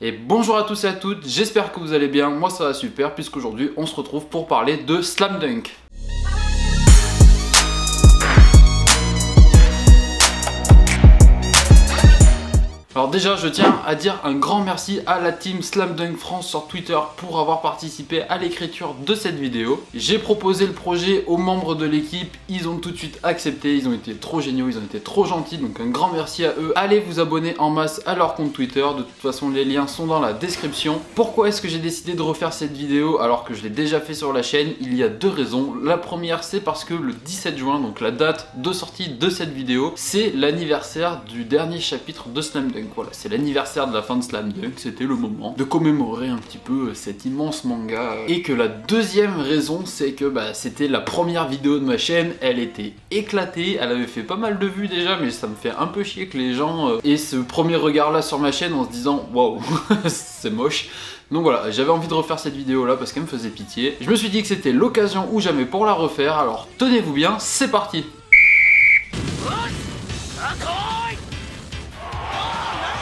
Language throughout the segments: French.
Et bonjour à tous et à toutes, j'espère que vous allez bien, moi ça va super puisqu'aujourd'hui on se retrouve pour parler de Slam Dunk. Alors déjà je tiens à dire un grand merci à la team Slam Dunk France sur Twitter pour avoir participé à l'écriture de cette vidéo. J'ai proposé le projet aux membres de l'équipe, ils ont tout de suite accepté, ils ont été trop géniaux, ils ont été trop gentils, donc un grand merci à eux. Allez vous abonner en masse à leur compte Twitter, de toute façon les liens sont dans la description. Pourquoi est-ce que j'ai décidé de refaire cette vidéo alors que je l'ai déjà fait sur la chaîne? Il y a deux raisons. La première c'est parce que le 17 juin, donc la date de sortie de cette vidéo, c'est l'anniversaire du dernier chapitre de Slam Dunk. Voilà, c'est l'anniversaire de la fin de Slam Dunk, c'était le moment de commémorer un petit peu cet immense manga. Et que la deuxième raison, c'est que c'était la première vidéo de ma chaîne, elle était éclatée, elle avait fait pas mal de vues déjà, mais ça me fait un peu chier que les gens aient ce premier regard là sur ma chaîne en se disant waouh, c'est moche. Donc voilà, j'avais envie de refaire cette vidéo là parce qu'elle me faisait pitié. Je me suis dit que c'était l'occasion ou jamais pour la refaire, alors tenez-vous bien, c'est parti.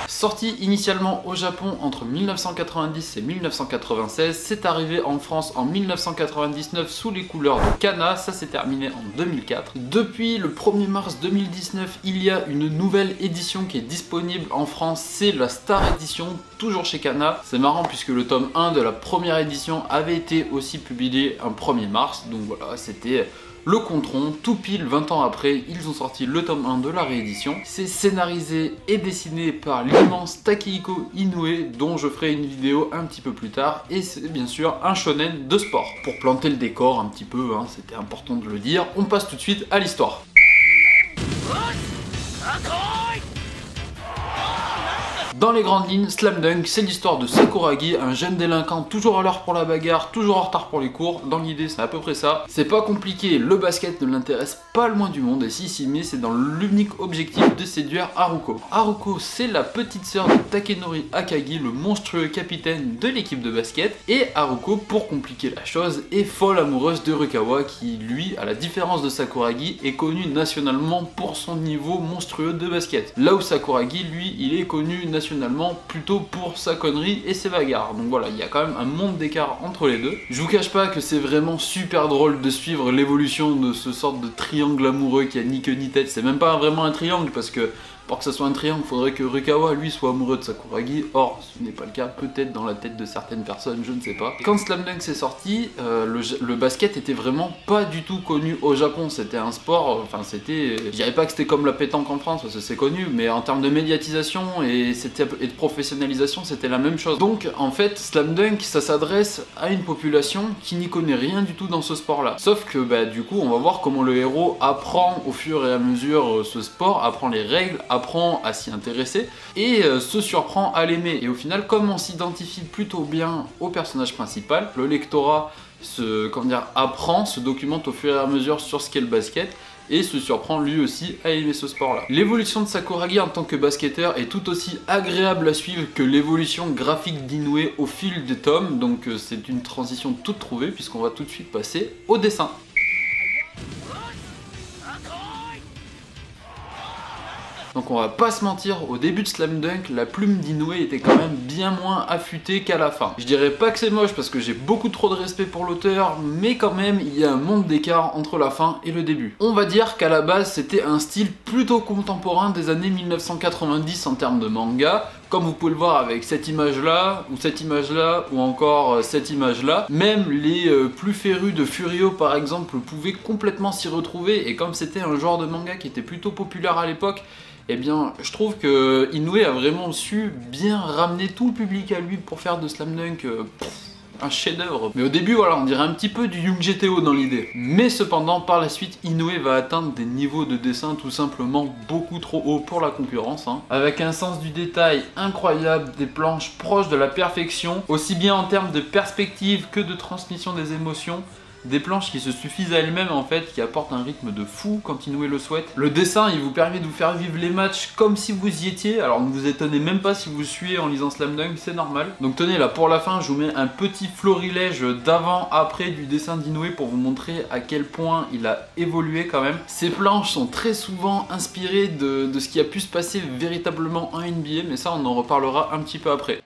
Sorti initialement au Japon entre 1990 et 1996, c'est arrivé en France en 1999 sous les couleurs de Kana, ça s'est terminé en 2004. Depuis le 1er mars 2019, il y a une nouvelle édition qui est disponible en France, c'est la Star Edition, toujours chez Kana. C'est marrant puisque le tome 1 de la première édition avait été aussi publié un 1er mars, donc voilà, c'était le Contron, tout pile 20 ans après, ils ont sorti le tome 1 de la réédition. C'est scénarisé et dessiné par l'immense Takehiko Inoue, dont je ferai une vidéo un petit peu plus tard, et c'est bien sûr un shonen de sport. Pour planter le décor un petit peu, hein, c'était important de le dire, on passe tout de suite à l'histoire. Dans les grandes lignes, Slam Dunk, c'est l'histoire de Sakuragi, un jeune délinquant toujours à l'heure pour la bagarre, toujours en retard pour les cours. Dans l'idée, c'est à peu près ça. C'est pas compliqué, le basket ne l'intéresse pas le moins du monde, et si s'y met, c'est dans l'unique objectif de séduire Haruko. Haruko, c'est la petite sœur de Takenori Akagi, le monstrueux capitaine de l'équipe de basket, et Haruko, pour compliquer la chose, est folle amoureuse de Rukawa, qui lui, à la différence de Sakuragi, est connu nationalement pour son niveau monstrueux de basket. Là où Sakuragi, lui, il est connu nationalement plutôt pour sa connerie et ses bagarres. Donc voilà, il y a quand même un monde d'écart entre les deux. Je vous cache pas que c'est vraiment super drôle de suivre l'évolution de ce sorte de triangle amoureux qui a ni queue ni tête. C'est même pas vraiment un triangle parce que pour que ça soit un triangle, il faudrait que Rukawa lui soit amoureux de Sakuragi. Or, ce n'est pas le cas, peut-être dans la tête de certaines personnes, je ne sais pas. Quand Slam Dunk s'est sorti, le basket était vraiment pas du tout connu au Japon. C'était un sport, enfin c'était... Je dirais pas que c'était comme la pétanque en France, parce que c'est connu, mais en termes de médiatisation et de professionnalisation, c'était la même chose. Donc, en fait, Slam Dunk, ça s'adresse à une population qui n'y connaît rien du tout dans ce sport-là. Sauf que, du coup, on va voir comment le héros apprend au fur et à mesure ce sport, apprend les règles, apprend à s'y intéresser et se surprend à l'aimer. Et au final, comme on s'identifie plutôt bien au personnage principal, le lectorat apprend, se documente au fur et à mesure sur ce qu'est le basket et se surprend lui aussi à aimer ce sport là. L'évolution de Sakuragi en tant que basketteur est tout aussi agréable à suivre que l'évolution graphique d'Inoue au fil des tomes, donc c'est une transition toute trouvée puisqu'on va tout de suite passer au dessin. Donc on va pas se mentir, au début de Slam Dunk, la plume d'Inoue était quand même bien moins affûtée qu'à la fin. Je dirais pas que c'est moche parce que j'ai beaucoup trop de respect pour l'auteur, mais quand même il y a un monde d'écart entre la fin et le début. On va dire qu'à la base c'était un style plutôt contemporain des années 1990 en termes de manga, comme vous pouvez le voir avec cette image là, ou encore cette image là. Même les plus férus de Furio par exemple pouvaient complètement s'y retrouver, et comme c'était un genre de manga qui était plutôt populaire à l'époque, eh bien, je trouve que Inoue a vraiment su bien ramener tout le public à lui pour faire de Slam Dunk un chef-d'œuvre. Mais au début, voilà, on dirait un petit peu du Young GTO dans l'idée. Mais cependant, par la suite, Inoue va atteindre des niveaux de dessin tout simplement beaucoup trop hauts pour la concurrence, hein. Avec un sens du détail incroyable, des planches proches de la perfection, aussi bien en termes de perspective que de transmission des émotions. Des planches qui se suffisent à elles-mêmes en fait, qui apportent un rythme de fou quand Inoue le souhaite. Le dessin, il vous permet de vous faire vivre les matchs comme si vous y étiez, alors ne vous étonnez même pas si vous suivez en lisant Slam Dunk, c'est normal. Donc tenez, là pour la fin, je vous mets un petit florilège d'avant-après du dessin d'Inoue pour vous montrer à quel point il a évolué quand même. Ces planches sont très souvent inspirées de ce qui a pu se passer véritablement en NBA, mais ça on en reparlera un petit peu après.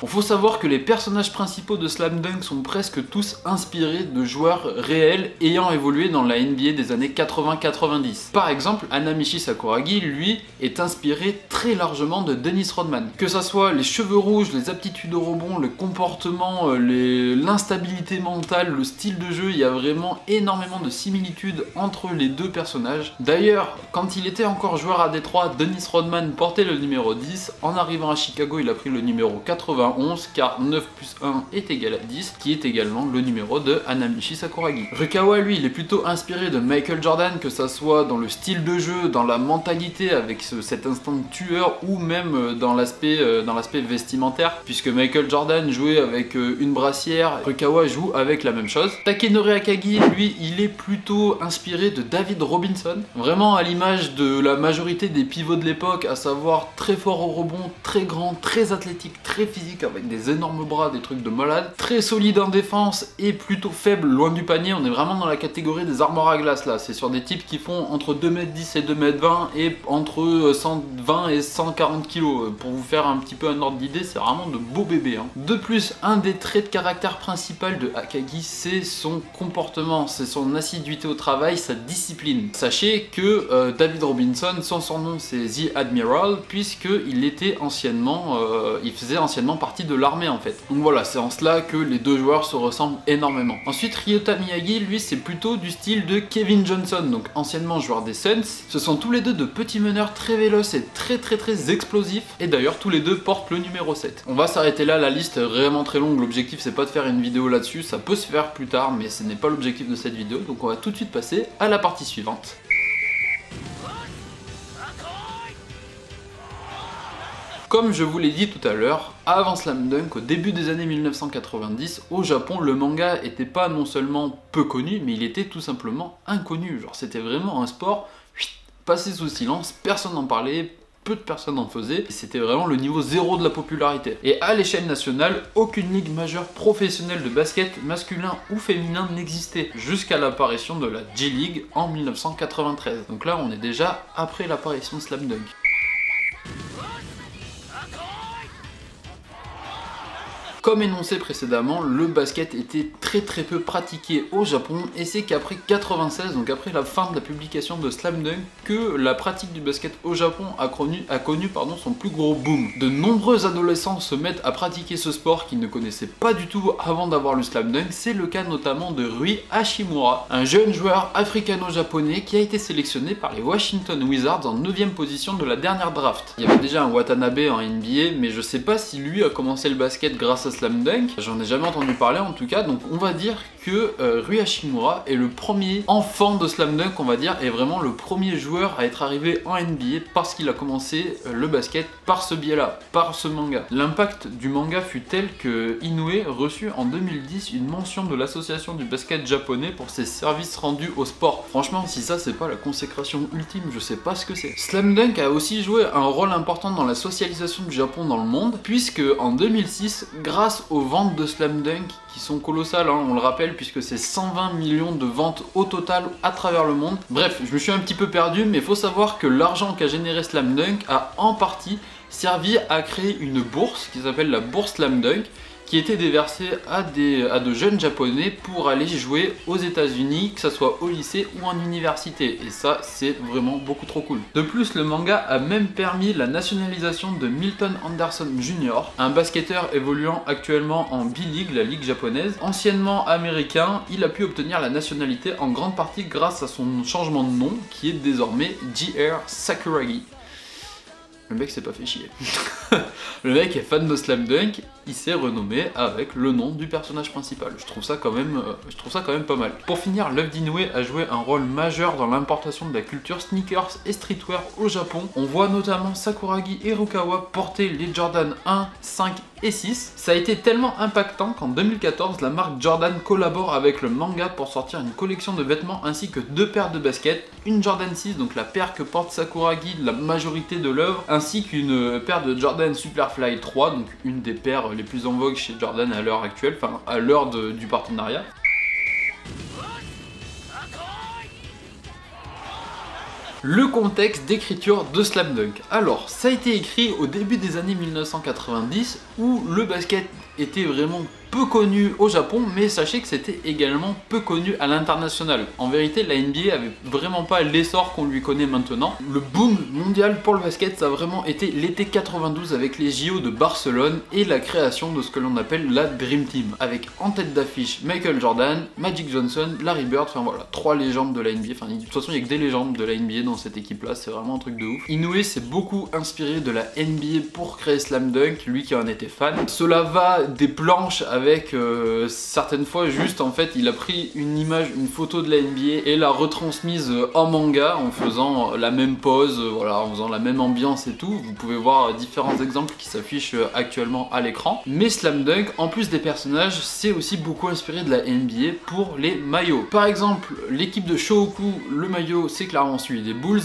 Il faut savoir que les personnages principaux de Slam Dunk sont presque tous inspirés de joueurs réels ayant évolué dans la NBA des années 80-90. Par exemple, Hanamichi Sakuragi, lui, est inspiré très largement de Dennis Rodman. Que ça soit les cheveux rouges, les aptitudes au rebond, le comportement, l'instabilité mentale, le style de jeu, il y a vraiment énormément de similitudes entre les deux personnages. D'ailleurs, quand il était encore joueur à Détroit, Dennis Rodman portait le numéro 10. En arrivant à Chicago, il a pris le numéro 91, car 9 plus 1 est égal à 10, qui est également le numéro de Hanamichi Sakuragi. Rukawa, lui, il est plutôt inspiré de Michael Jordan, que ça soit dans le style de jeu, dans la mentalité avec cet instinct de tueur, ou même dans l'aspect vestimentaire, puisque Michael Jordan jouait avec une brassière, Rukawa joue avec la même chose. Takenori Akagi, lui, il est plutôt inspiré de David Robinson, vraiment à l'image de la majorité des pivots de l'époque, à savoir très fort au rebond, très grand, très athlétique, très physique, avec des énormes bras, des trucs de malade, très solide en défense et plutôt faible loin du panier. On est vraiment dans la catégorie des armoires à glace là, c'est sur des types qui font entre 2m10 et 2m20 et entre 120 et 140 kg. Pour vous faire un petit peu un ordre d'idée, c'est vraiment de beaux bébés. De plus, un des traits de caractère principal de Akagi, c'est son comportement, c'est son assiduité au travail, sa discipline. Sachez que David Robinson, son surnom c'est The Admiral, puisqu'il était anciennement, il faisait anciennement partie de l'armée en fait. Donc voilà, c'est en cela que les deux joueurs se ressemblent énormément. Ensuite, Ryota Miyagi, lui, c'est plutôt du style de Kevin Johnson, donc anciennement joueur des Suns. Ce sont tous les deux de petits meneurs très véloces et très explosifs, et d'ailleurs tous les deux portent le numéro 7. On va s'arrêter là, la liste est vraiment très longue, l'objectif c'est pas de faire une vidéo là-dessus, ça peut se faire plus tard, mais ce n'est pas l'objectif de cette vidéo, donc on va tout de suite passer à la partie suivante. Comme je vous l'ai dit tout à l'heure, avant Slam Dunk, au début des années 1990, au Japon, le manga était pas non seulement peu connu, mais il était tout simplement inconnu. Genre c'était vraiment un sport passé sous silence, personne n'en parlait, peu de personnes en faisaient, et c'était vraiment le niveau zéro de la popularité. Et à l'échelle nationale, aucune ligue majeure professionnelle de basket, masculin ou féminin, n'existait, jusqu'à l'apparition de la J-League en 1993. Donc là, on est déjà après l'apparition de Slam Dunk. Comme énoncé précédemment, le basket était très peu pratiqué au Japon, et c'est qu'après 96, donc après la fin de la publication de Slam Dunk, que la pratique du basket au Japon a connu son plus gros boom. De nombreux adolescents se mettent à pratiquer ce sport qu'ils ne connaissaient pas du tout avant d'avoir lu Slam Dunk. C'est le cas notamment de Rui Hachimura, un jeune joueur africano-japonais qui a été sélectionné par les Washington Wizards en 9ème position de la dernière draft. Il y avait déjà un Watanabe en NBA, mais je sais pas si lui a commencé le basket grâce à Slam Dunk, j'en ai jamais entendu parler en tout cas, donc on va dire que Rui Hachimura est le premier enfant de Slam Dunk, on va dire, et vraiment le premier joueur à être arrivé en NBA parce qu'il a commencé le basket par ce biais-là, par ce manga. L'impact du manga fut tel que Inoue reçut en 2010 une mention de l'association du basket japonais pour ses services rendus au sport. Franchement, si ça c'est pas la consécration ultime, je sais pas ce que c'est. Slam Dunk a aussi joué un rôle important dans la socialisation du Japon dans le monde, puisque en 2006, grâce aux ventes de Slam Dunk qui sont colossales, on le rappelle, puisque c'est 120 millions de ventes au total à travers le monde. Bref, je me suis un petit peu perdu, mais il faut savoir que l'argent qu'a généré Slam Dunk a en partie servi à créer une bourse qui s'appelle la bourse Slam Dunk, qui était déversée à de jeunes japonais pour aller jouer aux États-Unis, que ce soit au lycée ou en université. Et ça, c'est vraiment beaucoup trop cool. De plus, le manga a même permis la nationalisation de Milton Anderson Jr., un basketteur évoluant actuellement en B-League, la ligue japonaise. Anciennement américain, il a pu obtenir la nationalité en grande partie grâce à son changement de nom, qui est désormais J.R. Sakuragi. Le mec s'est pas fait chier. Le mec est fan de Slam Dunk, il s'est renommé avec le nom du personnage principal. Je trouve ça quand même pas mal. Pour finir, l'œuvre d'Inoue a joué un rôle majeur dans l'importation de la culture sneakers et streetwear au Japon. On voit notamment Sakuragi et Rukawa porter les Jordan 1, 5 et 6. Ça a été tellement impactant qu'en 2014, la marque Jordan collabore avec le manga pour sortir une collection de vêtements ainsi que 2 paires de baskets, une Jordan 6, donc la paire que porte Sakuragi la majorité de l'œuvre, ainsi qu'une paire de Jordan Superfly 3, donc une des paires les plus en vogue chez Jordan à l'heure actuelle, enfin à l'heure du partenariat. Le contexte d'écriture de Slam Dunk. Alors, ça a été écrit au début des années 1990 où le basket était vraiment peu connu au Japon, mais sachez que c'était également peu connu à l'international. En vérité, la NBA avait vraiment pas l'essor qu'on lui connaît maintenant. Le boom mondial pour le basket, ça a vraiment été l'été 92 avec les JO de Barcelone et la création de ce que l'on appelle la Dream Team, avec en tête d'affiche Michael Jordan, Magic Johnson, Larry Bird, enfin voilà, 3 légendes de la NBA. Enfin, de toute façon, il n'y a que des légendes de la NBA dans cette équipe-là, c'est vraiment un truc de ouf. Inoue s'est beaucoup inspiré de la NBA pour créer Slam Dunk, lui qui en était fan. Cela va des planches avec certaines fois juste en fait il a pris une image, une photo de la NBA et l'a retransmise en manga en faisant la même pose, voilà, en faisant la même ambiance et tout. Vous pouvez voir différents exemples qui s'affichent actuellement à l'écran. Mais Slam Dunk, en plus des personnages, c'est aussi beaucoup inspiré de la NBA pour les maillots. Par exemple, l'équipe de Shohoku, le maillot c'est clairement celui des Bulls.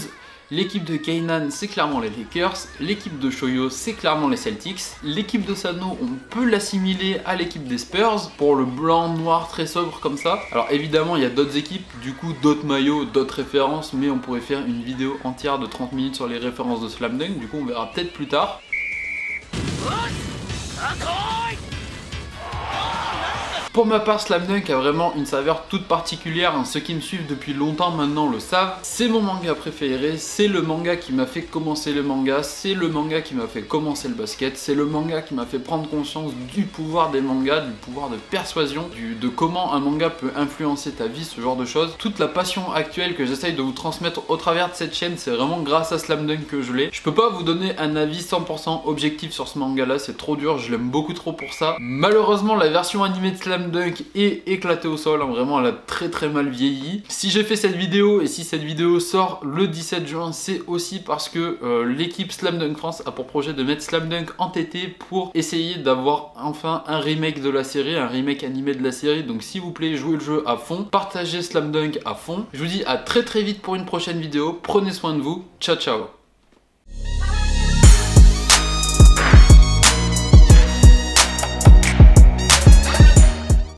L'équipe de Keinan, c'est clairement les Lakers. L'équipe de Shoyo, c'est clairement les Celtics. L'équipe de Sano, on peut l'assimiler à l'équipe des Spurs pour le blanc, noir, très sobre comme ça. Alors évidemment, il y a d'autres équipes, du coup d'autres maillots, d'autres références, mais on pourrait faire une vidéo entière de 30 minutes sur les références de Slam Dunk. Du coup, on verra peut-être plus tard. Pour ma part, Slam Dunk a vraiment une saveur toute particulière, hein. Ceux qui me suivent depuis longtemps maintenant le savent. C'est mon manga préféré, c'est le manga qui m'a fait commencer le manga, c'est le manga qui m'a fait commencer le basket, c'est le manga qui m'a fait prendre conscience du pouvoir des mangas, du pouvoir de persuasion, de comment un manga peut influencer ta vie, ce genre de choses. Toute la passion actuelle que j'essaye de vous transmettre au travers de cette chaîne, c'est vraiment grâce à Slam Dunk que je l'ai. Je peux pas vous donner un avis 100% objectif sur ce manga là, c'est trop dur, je l'aime beaucoup trop pour ça. Malheureusement, la version animée de Slam Dunk est éclatée au sol, hein, vraiment elle a très mal vieilli. Si j'ai fait cette vidéo et si cette vidéo sort le 17 juin, c'est aussi parce que l'équipe Slam Dunk France a pour projet de mettre Slam Dunk en TT pour essayer d'avoir enfin un remake de la série, un remake animé de la série. Donc s'il vous plaît, jouez le jeu à fond, partagez Slam Dunk à fond. Je vous dis à très vite pour une prochaine vidéo, prenez soin de vous, ciao ciao.